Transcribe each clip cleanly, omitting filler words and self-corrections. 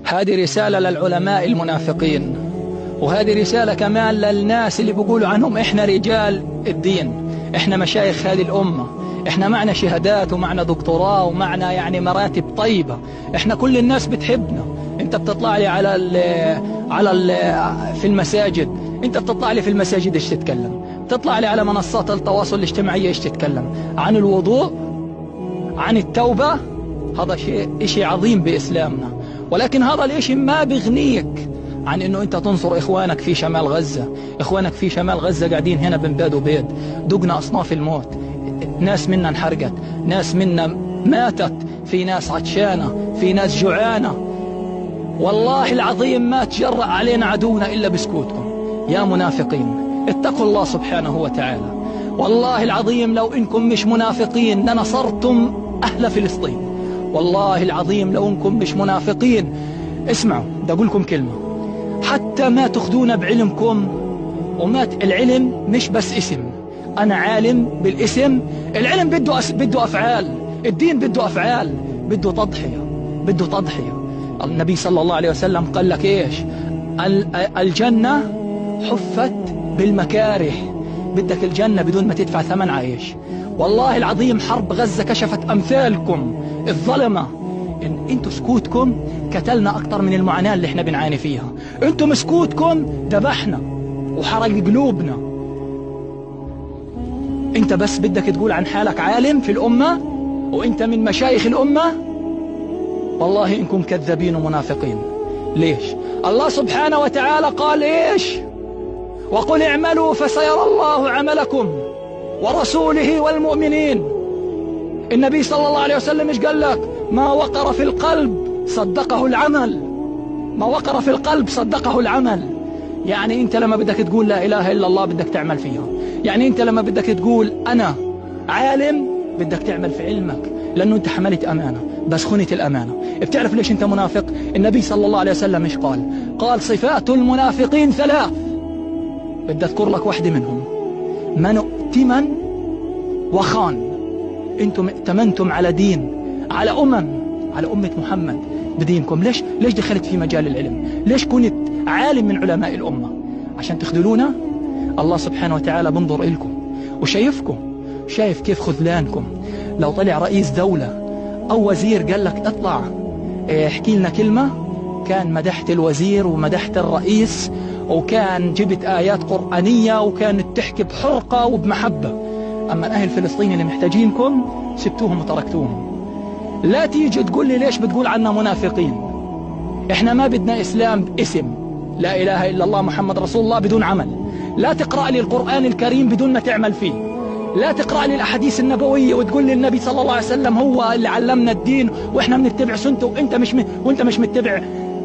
هذه رسالة للعلماء المنافقين، وهذه رسالة كمان للناس اللي بيقولوا عنهم إحنا رجال الدين، إحنا مشايخ هذه الأمة، إحنا معنا شهادات ومعنا دكتوراه ومعنا يعني مراتب طيبة، إحنا كل الناس بتحبنا. أنت بتطلع لي في المساجد، أنت بتطلع لي في المساجد إيش تتكلم؟ بتطلع لي على منصات التواصل الاجتماعي إيش تتكلم؟ عن الوضوء، عن التوبة. هذا شيء عظيم بإسلامنا، ولكن هذا الشيء ما بيغنيك عن انه انت تنصر اخوانك في شمال غزة. اخوانك في شمال غزة قاعدين هنا بنباد وبيد، دقنا اصناف الموت، ناس منا انحرقت، ناس منا ماتت، في ناس عطشانة، في ناس جوعانة. والله العظيم ما تجرأ علينا عدونا الا بسكوتكم يا منافقين. اتقوا الله سبحانه وتعالى. والله العظيم لو انكم مش منافقين لنصرتم اهل فلسطين. والله العظيم لو انكم مش منافقين. اسمعوا، بدي اقول لكم كلمة، حتى ما تاخذونا بعلمكم، وما العلم مش بس اسم. انا عالم بالاسم، العلم بده افعال، الدين بده افعال، بده تضحية. النبي صلى الله عليه وسلم قال لك ايش؟ الجنة حفت بالمكاره. بدك الجنة بدون ما تدفع ثمن عايش. والله العظيم حرب غزة كشفت امثالكم الظلمة. إن انتوا سكوتكم قتلنا اكتر من المعاناة اللي احنا بنعاني فيها. انتوا سكوتكم ذبحنا وحرق قلوبنا. انت بس بدك تقول عن حالك عالم في الامة وانت من مشايخ الامة. والله انكم كذابين ومنافقين. ليش؟ الله سبحانه وتعالى قال ايش؟ وقل اعملوا فسيرى الله عملكم ورسوله والمؤمنين. النبي صلى الله عليه وسلم ايش قال لك؟ ما وقر في القلب صدقه العمل. ما وقر في القلب صدقه العمل. يعني انت لما بدك تقول لا اله الا الله بدك تعمل فيها. يعني انت لما بدك تقول انا عالم بدك تعمل في علمك، لانه انت حملت امانة بس خنت الامانة. بتعرف ليش انت منافق؟ النبي صلى الله عليه وسلم ايش قال؟ قال صفات المنافقين ثلاث، بدي اذكر لك واحدة منهم: من ائتمن وخان. انتم ائتمنتم على دين، على أمة محمد بدينكم. ليش دخلت في مجال العلم؟ ليش كنت عالم من علماء الأمة؟ عشان تخذلونا؟ الله سبحانه وتعالى بنظر إلكم وشايفكم، شايف كيف خذلانكم. لو طلع رئيس دولة أو وزير قال لك اطلع احكي لنا كلمة، كان مدحت الوزير ومدحت الرئيس، وكان جبت آيات قرآنية وكانت تحكي بحرقة وبمحبة. أما أهل فلسطين اللي محتاجينكم سبتوهم وتركتوهم. لا تيجي تقول لي ليش بتقول عنا منافقين. احنا ما بدنا اسلام باسم، لا اله الا الله محمد رسول الله بدون عمل. لا تقرأ لي القرآن الكريم بدون ما تعمل فيه. لا تقرأ لي الاحاديث النبوية وتقول لي النبي صلى الله عليه وسلم هو اللي علمنا الدين واحنا بنتبع سنته، وانت مش متبع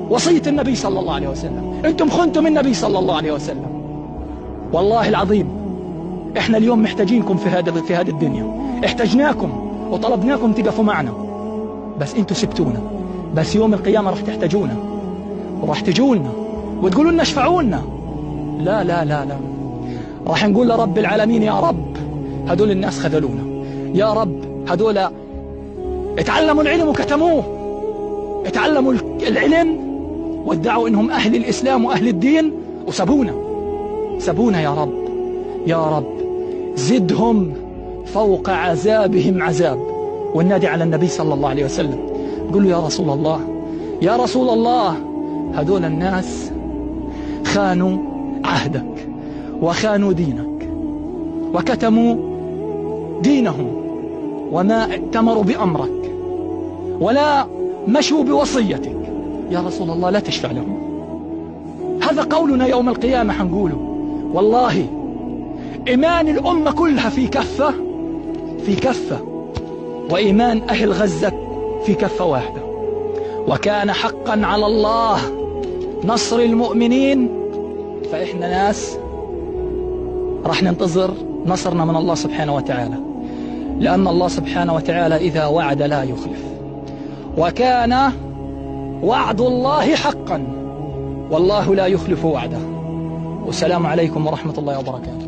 وصية النبي صلى الله عليه وسلم. انتم خنتم النبي صلى الله عليه وسلم. والله العظيم احنا اليوم محتاجينكم في هذه الدنيا. احتاجناكم وطلبناكم تقفوا معنا، بس انتوا سبتونا. بس يوم القيامة راح تحتاجونا وراح تجولنا وتقولوا لنا اشفعوا لنا. لا لا لا لا، راح نقول لرب العالمين يا رب هدول الناس خذلونا، يا رب هدول اتعلموا العلم وكتموه، اتعلموا العلم وادعوا انهم اهل الاسلام واهل الدين وسبونا. يا رب يا رب زدهم فوق عذابهم عذاب. والنادي على النبي صلى الله عليه وسلم قل له يا رسول الله، يا رسول الله هذول الناس خانوا عهدك وخانوا دينك وكتموا دينهم وما ائتمروا بأمرك ولا مشوا بوصيتك. يا رسول الله لا تشفع لهم. هذا قولنا يوم القيامة حنقوله. والله إيمان الأمة كلها في كفة، وإيمان أهل غزة في كفة واحدة. وكان حقا على الله نصر المؤمنين. فإحنا ناس راح ننتظر نصرنا من الله سبحانه وتعالى، لأن الله سبحانه وتعالى إذا وعد لا يخلف، وكان وعد الله حقا والله لا يخلف وعده. والسلام عليكم ورحمة الله وبركاته.